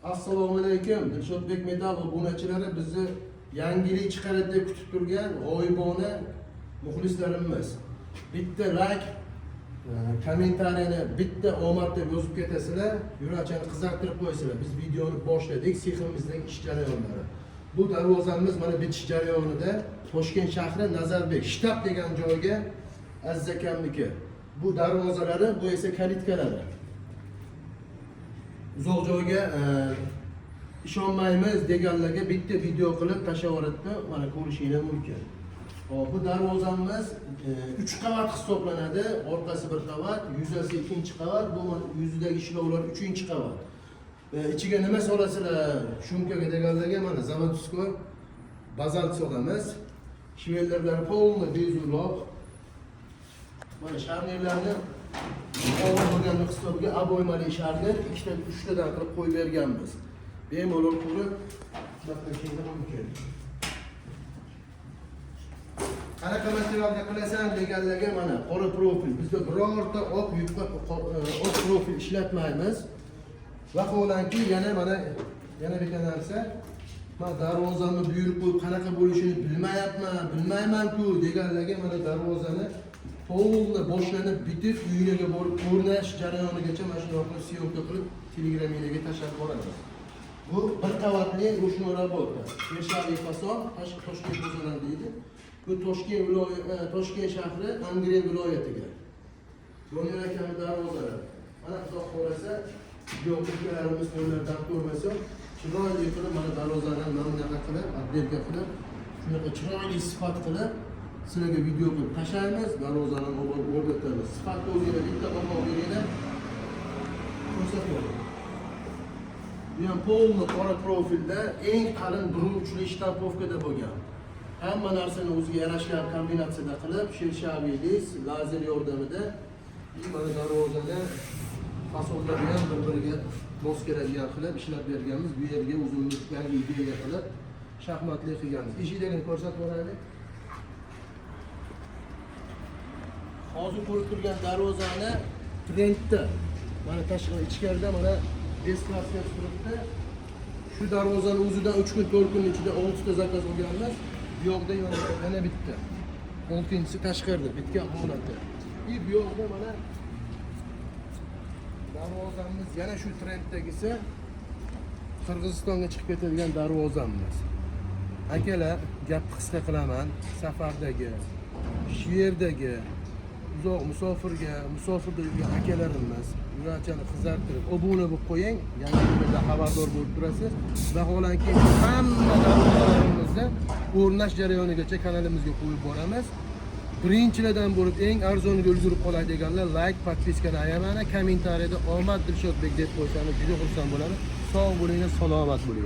Assalomu alaykum. Dilshodbek Metal obunachilari bizni yangilik chiqaradi deb kutib turgan g'oyibona muxlislarimiz. Bitta like, kommentariyani bitta omad deb yozib ketasizlar, yurakchani qizartirib qo'ysizlar. Biz videoni boshladik, seximizdagi ish jarayonlari. Bu darvozamiz mana bitish jarayonida Toshkent shahri Nazarbek shtab degan joyga Aziz akamniki. Bu darvozalari, bu esa kalitkalari. Uzoq joyga ishonmaymiz deganlarga bitta video qilib tashlavoradi, mana ko'rishingiz mumkin. Hop, bu darvozamiz 3 qavat hisoblanadi. Orqasi bir qavat, yuzasi 2-chi qavat, bu yuzidagi ishlovlar 3-chi qavat. Ichiga nima solasizlar? Shumkaga deganlarga mana zavodskoy bazalt solamiz. Shvellarlar polni bezuloq. Mana sharnirlarni og'ir bo'lgan hisobiga aboymali sharnir 2-3tadan qilib qo'yib berganmiz. Bemalol qilib ishlatishingiz mumkin. Qanaqa materialga qilasan deganlarga mana qora profil. Bizda birorta oq yupqa oq profil ishlatmaymiz. Vaholanki yana bitta narsa, men darvozamni buyurib qo'yib qanaqa bo'lishini bilmayman-ku deganlarga mana darvozani to'g'ri boshlanib bitib uyiga borib o'rnash jarayonigacha mana shunday qilib syomka qilib telegrammaga tashlab boramiz. Bu bir qavatli ruchnoy работа. Yashariy fason, Toshkent bozorida deydi. Bu Toshkent shahri Angren viloyatiga. Doniyor akamning darvozalari. Mana xudo xolasa, yo'qliklarimiz qo'llardan ko'rmasa, chiroyli qilib mana darvozani namunaga qilib, update qilib, shunaqa chiroyli sifat qilib sizlarga video qilib tashlaymiz, darvozani o'rgatamiz. Sifatni o'zingizlar bitta baho beringlar. Ko'rsatamiz. Bu ham polni qora profilda eng qalin uchli shtampovkada bo'lgan. Hamma narsani o'ziga yarashgan kombinatsiyada qilib, shershaviylik, lazer yordamida mana darvozani fasonlari ham bir-biriga mos keladigan qilib ishlab berganmiz. Bu yerga uzunlik yangi ideya qilib shaxmatli qilganmiz. Eshikdagini ko'rsatib o'raylik. Hozir ko'rib turgan darvozani trendda mana tashqari ichkarida mana desklassiya turibdi. Shu darvozani o'zidan 3 kun 4 kun ichida 6 ta zakaz olganmiz. Bu yoqda yana bitta. 6-inchisi tashqarida bitgan holati. Bu yoqda mana darvozamiz yana shu trenddagisi Qirg'izistonga chiqib ketadigan darvozamiz. Akalar, gap qisqa qilaman. Safardagi, sherdagi uzoq musofirda yurgan akalarimiz yurakchani qizartirib, obuna bo'lib qo'ying, yangi videoda xabardor bo'lib turasiz. Vaholanki hamma darvozalarimizni o'rnash jarayonigacha kanalimizga qo'yib boramiz. Birinchilardan bo'lib eng arzoniga ulgurib qolay deganlar like, podpiskani ayamani, kommentariyada omad Dilshodbek deb qo'ysangiz juda xursand bo'lamiz. Sog' bo'linglar, salomat bo'ling.